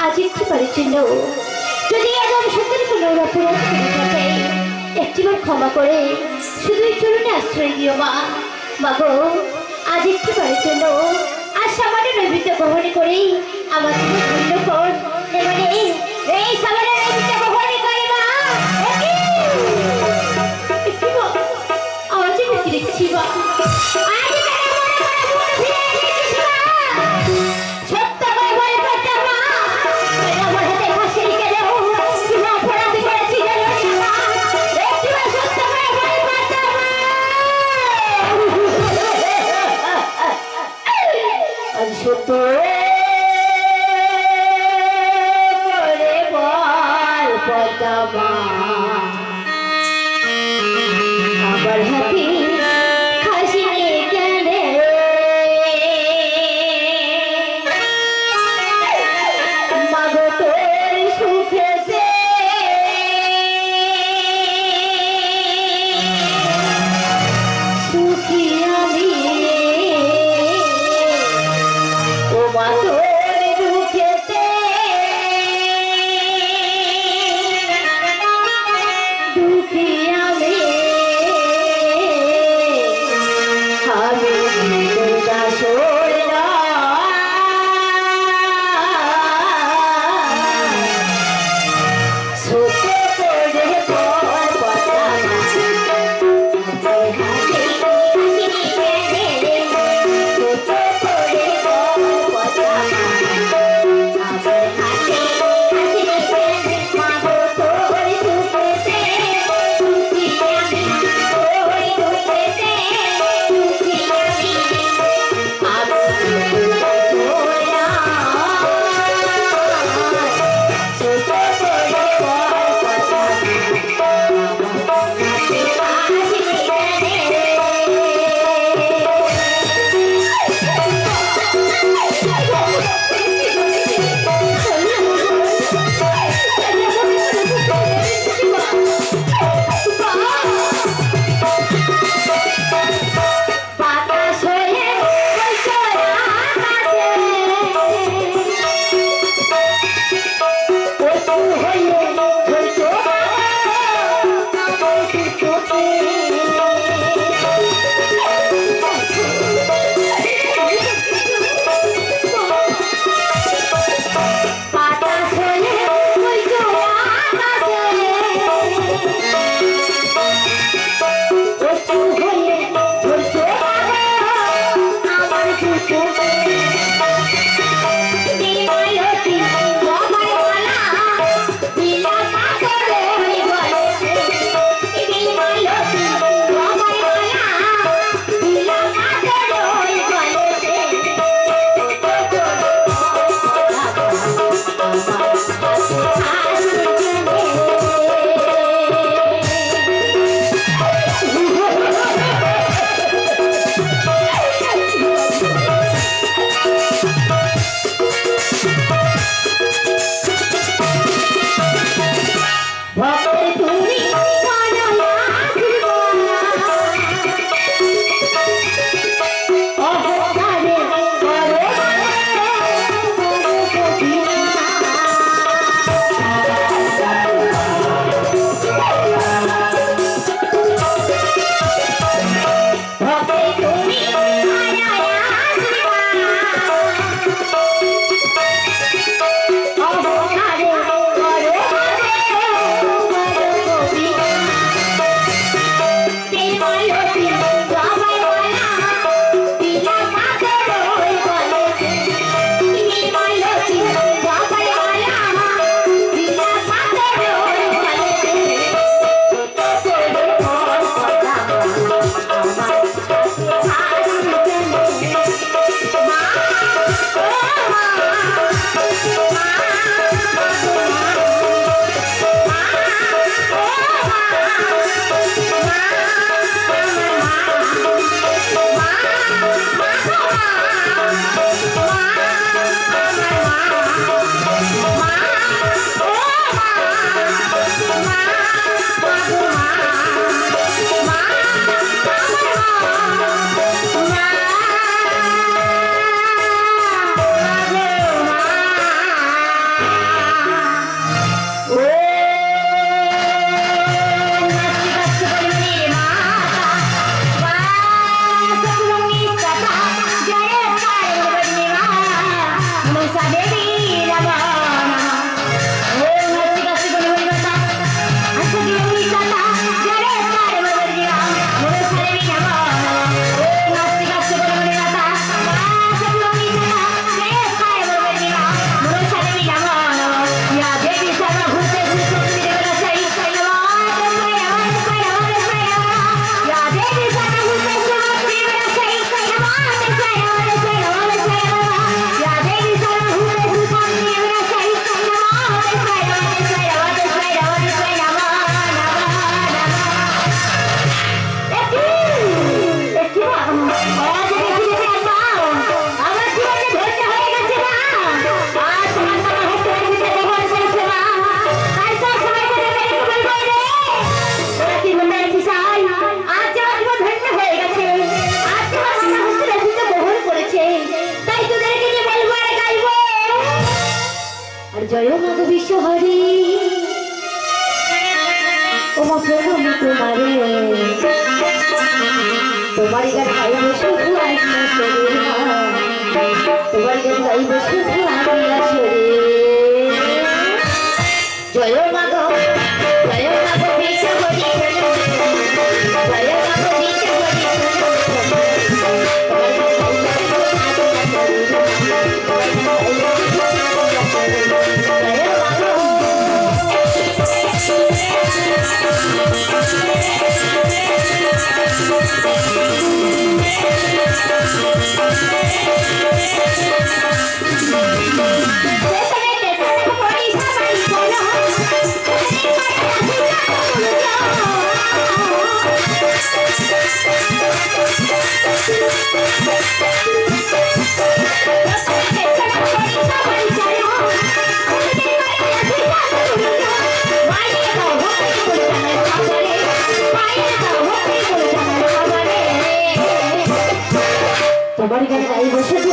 आज एक क्षमा कर शुद्ध चरणे आश्रय दिओ मा मागो आज एक सामान्य नैवेद्य ग्रहण करे জয় মাগ বিশ্বহরি ও মা প্রভু তোমারে তোমার গান গাইব শুধু আসলে তোমার গান গাইব শুধু আসলে জয় মাগ বিশ্বহরি জয় মাগ তোমার গান গাইব শুধু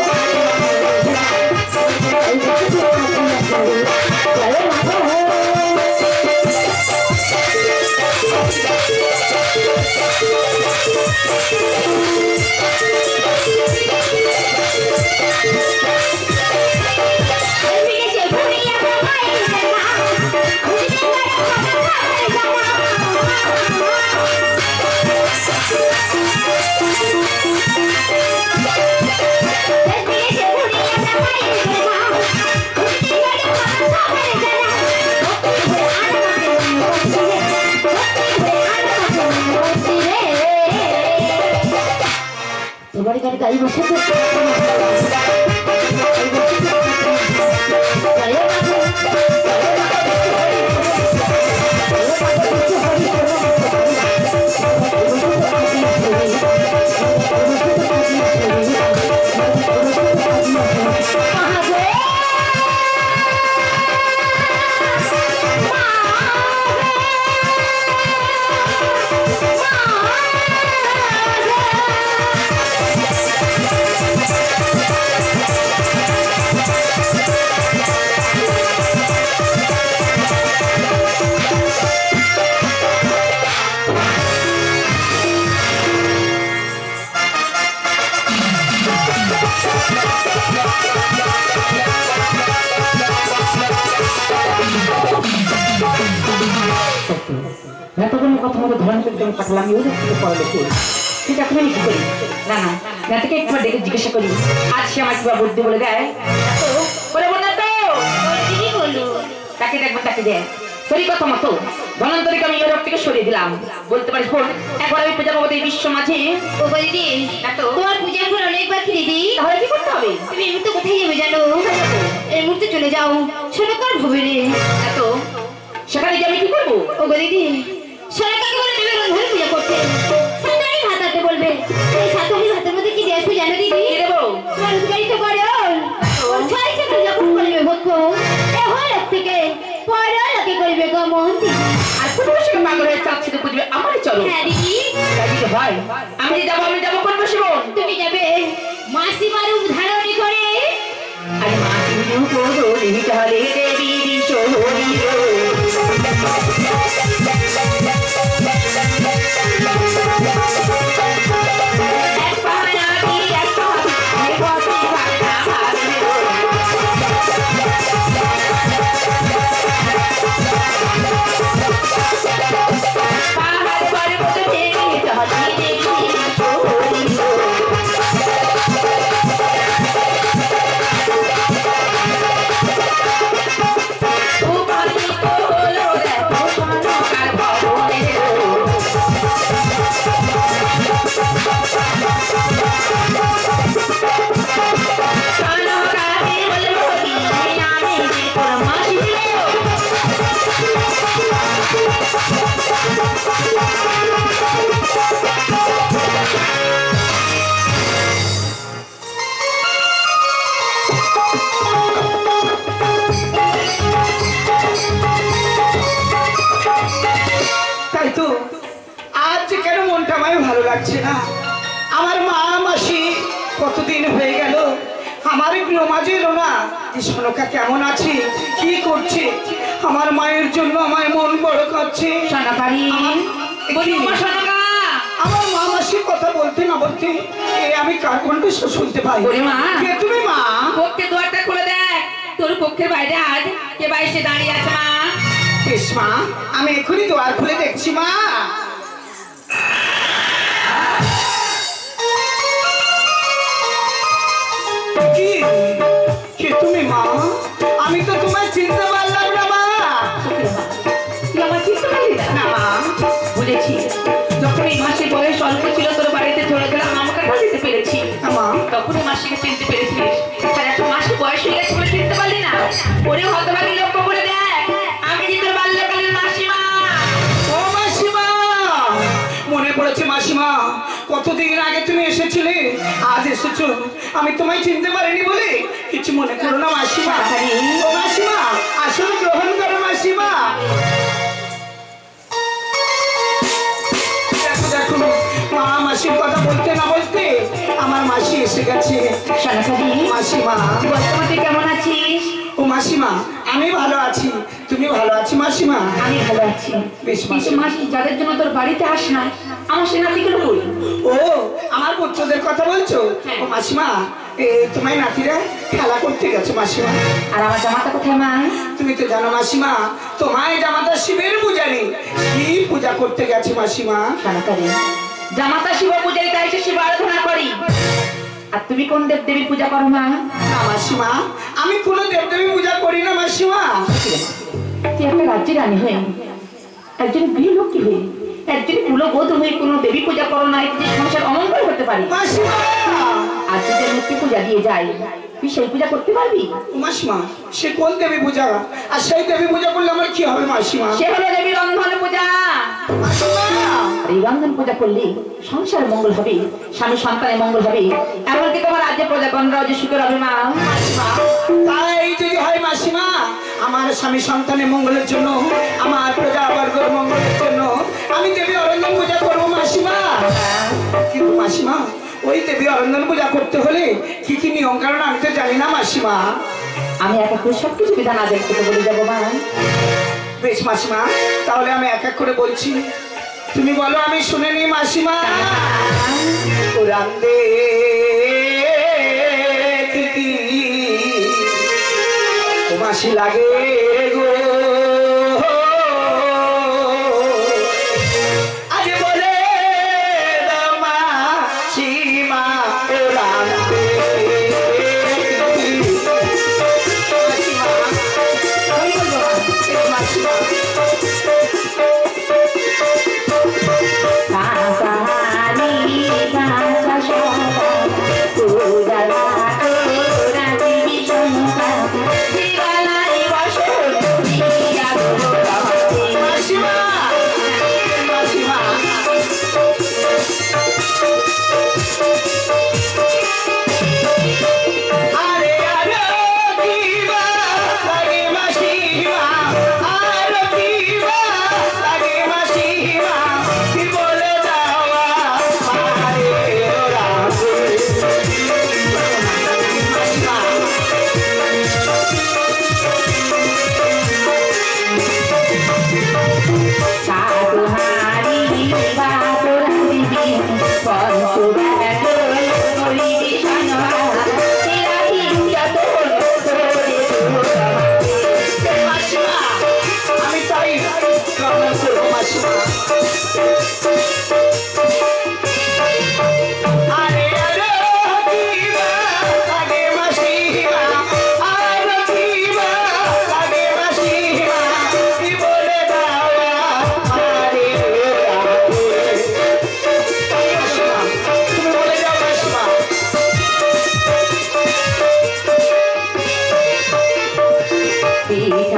তোমার গান গাইব শুধু এতগুলো কথা মতো ধরন করতে পারলাম পড়ালেখে ঠিক এখন আমি কি করি না না নাটকে একবার ডেকে জিজ্ঞাসা করি আজ সে আমার কিবা বুদ্ধি বলে দেয় বলে বল না তো দিদি বলু তাকে দেখবো তাকে দেয় তোরই কথা মতো ধনন্তরীকে আমি ইউরোপ থেকে সরিয়ে দিলাম। বলতে পারিস বোন, এখন আমি পূজা পাবো এই বিশ্ব মাঝে। ও দিদি, তোমার পূজা এখন অনেক বাকি দিদি। তাহলে কি করতে হবে? তুমি এই মুহূর্তে কোথায় যাবে জানো? এই মুহূর্তে চলে যাও সোনাকার ভবনে। এত সেখানে গিয়ে আমি কি করবো? ও দিদি, সোনাকাকে বলে দেবে রন্ধন পূজা করতে। সাতটাই ভাত আনতে বলবে। এই সাতটাই ভাতের মধ্যে কি দিয়ে আসবে জানো দিদি? কি দেবো? তোমার রোজগারি তো করে ছয় থেকে যখন করবে ভক্ত এখন থেকে পড়া লাগে করবে গমন। আর কোথাও সে পাগল হয়ে চাচ্ছে তো বুঝবে আমারই চলো। হ্যাঁ দিদি, দিদি ভাই আমি যে যাবো করবো শিবন। তুমি যাবে মাসিমার উদাহরণ করে। আরে মাসির করবো তাহলে দেবী শহরী লাগছে না। আমার মা মাসি কতদিন হয়ে গেল আমার প্রিয় মাঝে এলো না। সোনকা কেমন আছে, কি করছে? আমার মায়ের জন্য আমার মন বড় কাঁদছে। আমার মা মাসির কথা বলতে না বলতে আমি কার কণ্ঠ শুনতে পাই। কে তুমি মা? পক্ষে দুয়ারটা খুলে দেখ, তোর পক্ষের বাইরে আজ কে বাইরে দাঁড়িয়ে আছে মা। বেশ মা, আমি এখনই দুয়ার খুলে দেখছি মা। কে তুমি মা? আমি তো তোমায় চিনতে পারলাম না মা। তুই আমার চিনতে পারলি না মা? বুঝেছি, যখন এই মাসের বয়স অল্প ছিল তোর বাড়িতে চলে গেলাম আমাকে দিতে পেরেছি, তখনই মাসিকে চিনতে পেরেছিস। আর একটা মাসের বয়স হয়ে গেছে বলে চিনতে পারলি না? ওরে হতভাগী লক্ষ্য করে দেখ, আমি যে তোর বাল্যকালের মাসিমা। ও মাসিমা, মনে পড়েছে মাসিমা, কতদিন আগে তুমি এসেছিলে, আজ এসেছো। আমি তোমায় চিনতে পারিনি বলে কিছু মনে করো না মাসিমা। ও মাসিমা, আসলে গ্রহণ করো মাসিমা। দেখো দেখো, মা মাসির কথা বলতে না বলতে আমার মাসি এসে গেছে। মাসিমা, বর্তমানে তুই কেমন আছিস? ও মাসিমা, আমি ভালো আছি। তুমি ভালো আছি মাসিমা? আমি ভালো আছি। বেশ কিন্তু মাসি, যাদের জন্য তোর বাড়িতে আস না, আমার সে নাতিগুলো বল। ও, আমার পুত্রদের কথা বলছো? ও মাসিমা, তোমার নাতিরা খেলা করতে গেছে মাসিমা। আর আমার জামাতা কোথায় মা? তুমি তো জানো মাসিমা, তোমায় জামাতা শিবের পূজারি শিব পূজা করতে গেছে মাসিমা। জামাতা শিব পূজারি, তাই সে শিব আরাধনা করি। আর তুমি কোন দেব দেবীর পূজা করো মা? না মাসিমা, আমি কোন দেবদেবী পূজা করি না মাসিমা। তুই একটা রাজ্যের রানী হয়ে, একজন গৃহলক্ষ্মী হয়ে, একজন কুলবোধ হয়ে কোনো দেবী পূজা করো না, যে সংসার অমঙ্গল হতে পারে মাসিমা। আর যদি লক্ষ্মী পূজা দিয়ে যাই, তুই সেই পূজা করতে পারবি? মাসিমা, সে কোন দেবী পূজা? আর সেই দেবী পূজা করলে আমার কি হবে মাসিমা? সে হলো দেবী রন্ধন পূজা। এই রন্ধন পূজা করলে সংসার মঙ্গল হবে, স্বামী সন্তানের মঙ্গল হবে, এমনকি তোমার রাজ্যে প্রজাগণ রাজ্যে সুখের হবে মা। তাই যদি হয় মাসিমা, আমার স্বামী সন্তানের মঙ্গলের জন্য, আমার প্রজাবর্গের মঙ্গলের জন্য আমি দেবী অরন্ধন পূজা করবো মাসিমা। কিন্তু মাসিমা, ওই দেবী অরন্ধন পূজা করতে হলে কি কি নিয়ম কারণ আমি তো জানি না মাসিমা। আমি এক এক করে সবকিছু বিধান আদেশ করতে বলে যাবো মা। বেশ মাসিমা, তাহলে আমি এক এক করে বলছি, তুমি বলো আমি শুনে নি মাসিমা। কোরআন দে ও মাসি লাগে গো, আজ বলে দাও মাসিমা কোরআন দে। মাসিমা, আমি বলবো মাসিমা,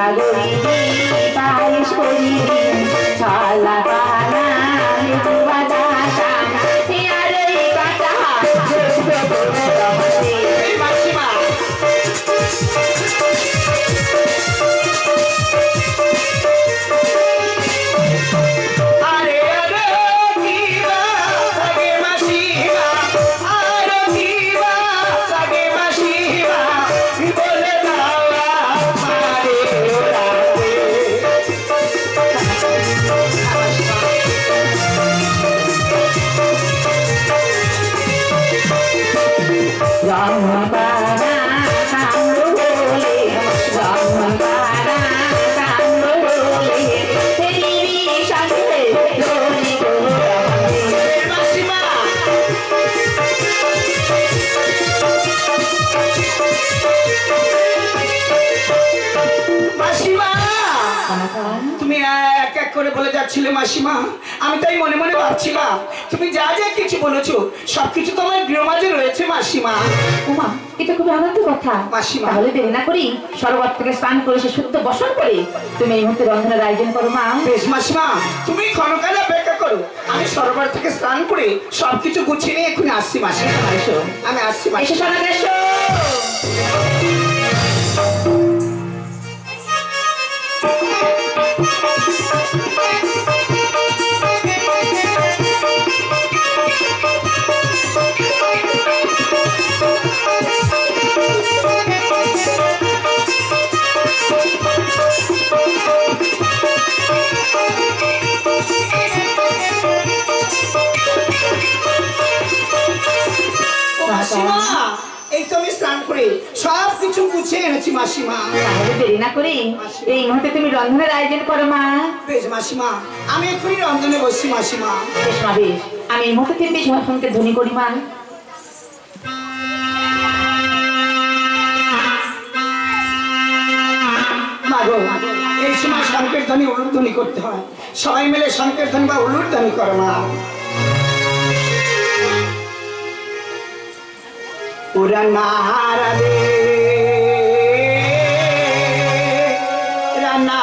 পিঠা গড়িবি পায়েস করিবি ছলা পানা লেবু বাতাসা আর এই কাঁচা এই মাসিমা আরে আরে কিবা লাগে মাসিমা আরে কিবা লাগে মাসিমা বলে দাও আমারে ওরাতে রংবারা কামড় বলে রংবারা কামড় বলে তেরি সাথে রোনি গোরামে মাসিমা মাসিমা তুমি এক এক করে বলে যাচ্ছিলে মাসিমা আমি তাই মনে মনে ভাবছিলাম তুমি যা যা কিছু বলেছো সবকিছু তোমার গৃহমাঝে রয়েছে মাসিমা উমা এটা খুবই আনন্দ কথা মাসিমা। তাহলে দেরি না করি সরোবর থেকে স্নান করে সে শুদ্ধ বসন করে তুমি এই মুহূর্তে রন্ধনের আয়োজন করো মা বেশ মাসিমা তুমি ক্ষণকাল অপেক্ষা করো আমি সরোবর থেকে স্নান করে সবকিছু গুছিয়ে নিয়ে এক্ষুনি আসছি মাসিমা এসো আমি আসছি এসো মাসিমা সোনা এসো মাসিমা এই তো আমি স্নান করে সবকিছু গুছিয়ে এনেছি মাসিমা তাহলে দেরি না করি এই মুহূর্তে তুমি রন্ধনের আয়োজন করো মা বেশ মাসিমা আমি এক্ষুনি রন্ধনে বসছি মাসিমা বেশ মা বেশ আমি এই মুহূর্তে তিনটি ঝড়ফোনকে ধ্বনি করি মা মাগো এই সময় সংকীর্তনী উলুধ্বনি করতে হয় সবাই মিলে সংকীর্তন বা উলুধ্বনি করে মা ওরা নাহারা দে রানা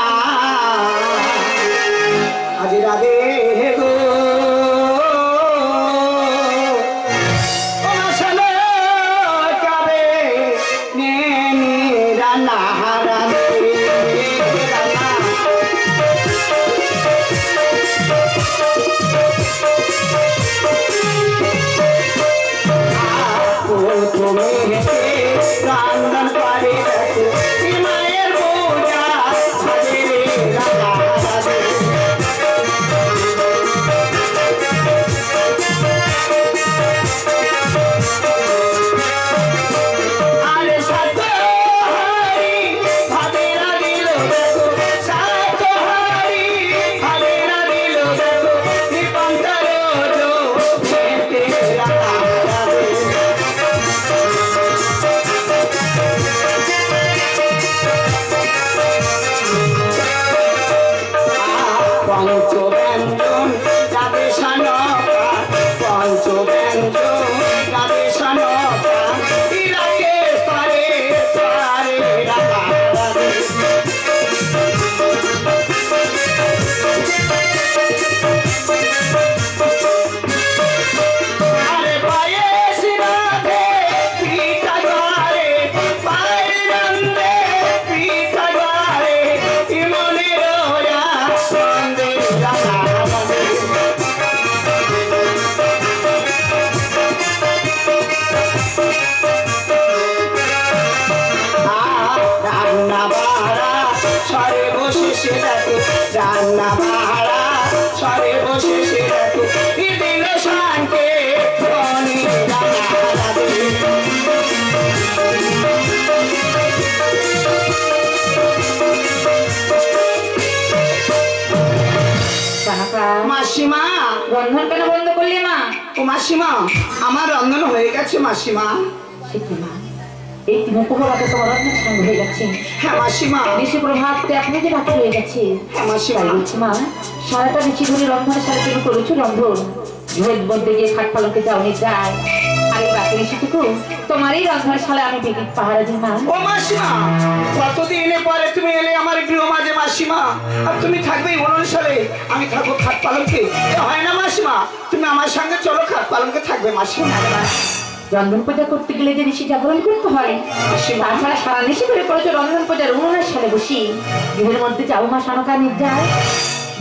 আজ রাধে গো ও শোনো কবে নে নে রানা রাধে রানা তুমি রান্না করে দেখো মায়ের পূজা রাধে রানা রাধে আরে সাতহারি ভাবেরা দিল দেখো সাতহারি ভাবেরা দিল দেখো নিপন্তর জো খেতে রাধা রাধে পঞ্চব্যঞ্জন রাধে সনকা পঞ্চব্যঞ্জন রাধে সনকা ইরাকে পারে পারে রাধা রাধে আরে পায়েস রাধে পিঠা দ্বারে পায়ের রন্দে পিঠা দ্বারে মনে রোয়া সন্দে রাধা রাধে রান্না বাড়া সরে বসে সে দেখো রান্না বাড়া সরে বসে সে দেখো দিল শান্তি ধনী রাধা রাধে কানাকা মাসিমা রন্ধন কেন বন্ধ করলি মা ও মাসিমা আমার রন্ধন হয়ে গেছে মাসিমা সে কি মা এই তিন উপহারাতে তোমার রন্ধন সঙ্গ হয়ে গেছে হ্যাঁ মাসিমা বেশি প্রভাবতে আপনি যে বাকি হয়ে গেছে হ্যাঁ মাসিমা তাই বলছি মা সারাটা বেশি ধরে রন্ধনের সারা তুমি করেছো রন্ধন ঝোল বলতে গিয়ে খাট পালকে যাওনি যায় আর এই বাকি বেশিটুকু তোমারই রন্ধনের শালা আমি বিদ্যুৎ পাহারা দিই মা ও মাসিমা কতদিন পরে তুমি এলে আমার গৃহ আর তুমি থাকবে এই অনুসারে, আমি থাকবো খাট পালঙ্কে। এ হয় না মাসিমা, তুমি আমার সঙ্গে চলো, খাট পালঙ্কে থাকবে মাসিমা। রন্ধন পূজা করতে গেলে যে ঋষি জাগরণ করতে হয়, তাছাড়া সারা নিশি করে পড়েছে রন্ধন পূজার 19 সালে বসি গৃহের মধ্যে যাবো মা সনকা নির্যাস।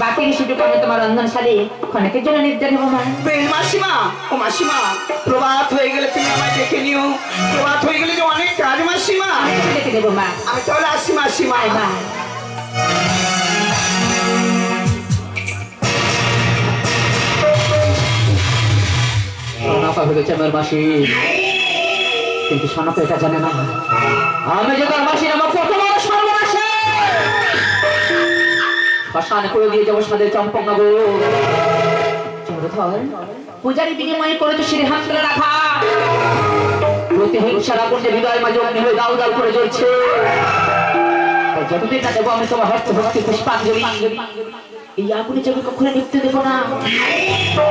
বাকি ঋষিটুকু আমি তোমার রন্ধন সালে ক্ষণেকের জন্য নির্যাস হবো মা। বেশ মাসিমা। ও মাসিমা, প্রভাত হয়ে গেলে তুমি আমায় ডেকে নিও। প্রভাত হয়ে গেলে যে অনেক কাজ মাসিমা। ডেকে দেবো মা। আমি তাহলে আসি মাসিমা। মা সনকা ভেবেছে আমার মাসি, কিন্তু সনকা এটা জানে না আমি যে তার মাসির আমার কত বড় সর্বনাশে শ্মশানে করে দিয়ে যাবো সাদের চম্পকনগর। পূজারী বিনিময় করেছে শিরে হাত তুলে রাখা প্রতিহিংসার আগুনে হৃদয় মাঝে অগ্নি হয়ে দাউ দাউ করে জ্বলছে। তাই যতদিন না দেবো আমি তোমার হস্ত ভক্তি পুষ্পাঞ্জলি, এই আগুনে চোখে কখনো নিপতে দেবো না।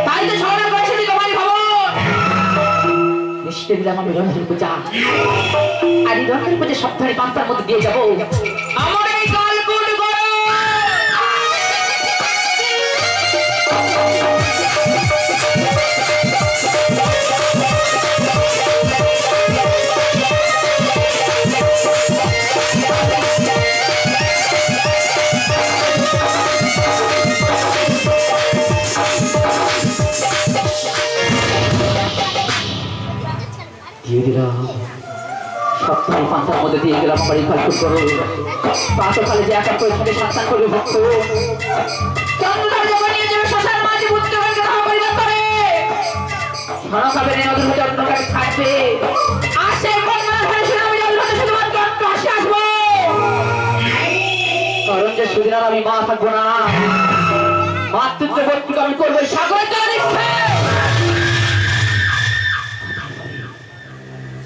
তাই তো সবার বয়সে তোমারই খবর নিশ্চিত দিলাম আমি রন্ধন পূজা। আর এই রন্ধন পূজা সপ্তাহে 5টার মধ্যে দিয়ে যাবো আমার এই গালগুল গড়। দিয়ে দিলাম সপ্তাহে 5টার মধ্যে দিয়ে গেলাম আমার এই কাজ করো। প্রাতকালে যে একা করে থাকে সাবধান করবে ভক্ত চন্দ্রদার যখন নিয়ে যাবে শ্মশান মাঝে বুঝতে হবে গ্রহ পরিবর্তনে মনোকাবের নতুন যত্ন কাছে থাকবে। আর সে কোন মনে ধরে শুনে আমি জল ধরে শুধুমাত্র আসে আসবো, কারণ যে সুদিন আর আমি মা থাকবো না। মাতৃত্ব ভক্তি আমি করবো সাগরের জল নিক্ষেপ।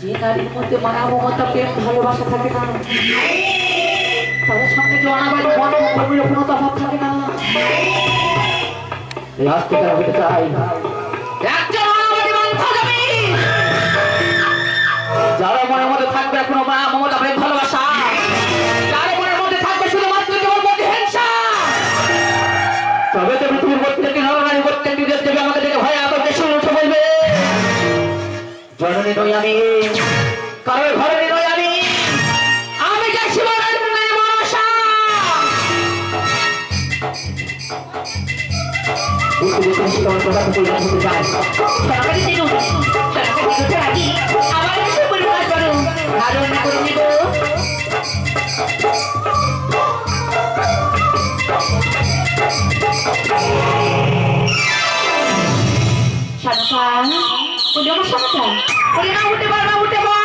যে নারীর মধ্যে মায়া মমতা প্রেম ভালোবাসা থাকে না, তাদের সঙ্গে যে অনাবাড়ি মনোভাবের কোনো তফাৎ থাকে না। এই আজ থেকে আমি হতে চাই একজন অনাবাড়ি মন্থজমি, যারা মনের মধ্যে থাকবে কোনো মায়া মমতা প্রেম ভালোবাসা, যার মনের মধ্যে থাকবে শুধুমাত্র কেবল প্রতিহিংসা, তবে তো পৃথিবীর প্রত্যেকটি নরনারী প্রত্যেকটি দেশ দেবে আমাকে দেখে ভয় আতঙ্কে শুরু উঠে বলবে জননী নই আমি, কারোর ঘরে নই আমি, আমি যে শিবনের মনসা। শানকা, উঠে পারবা উঠে পার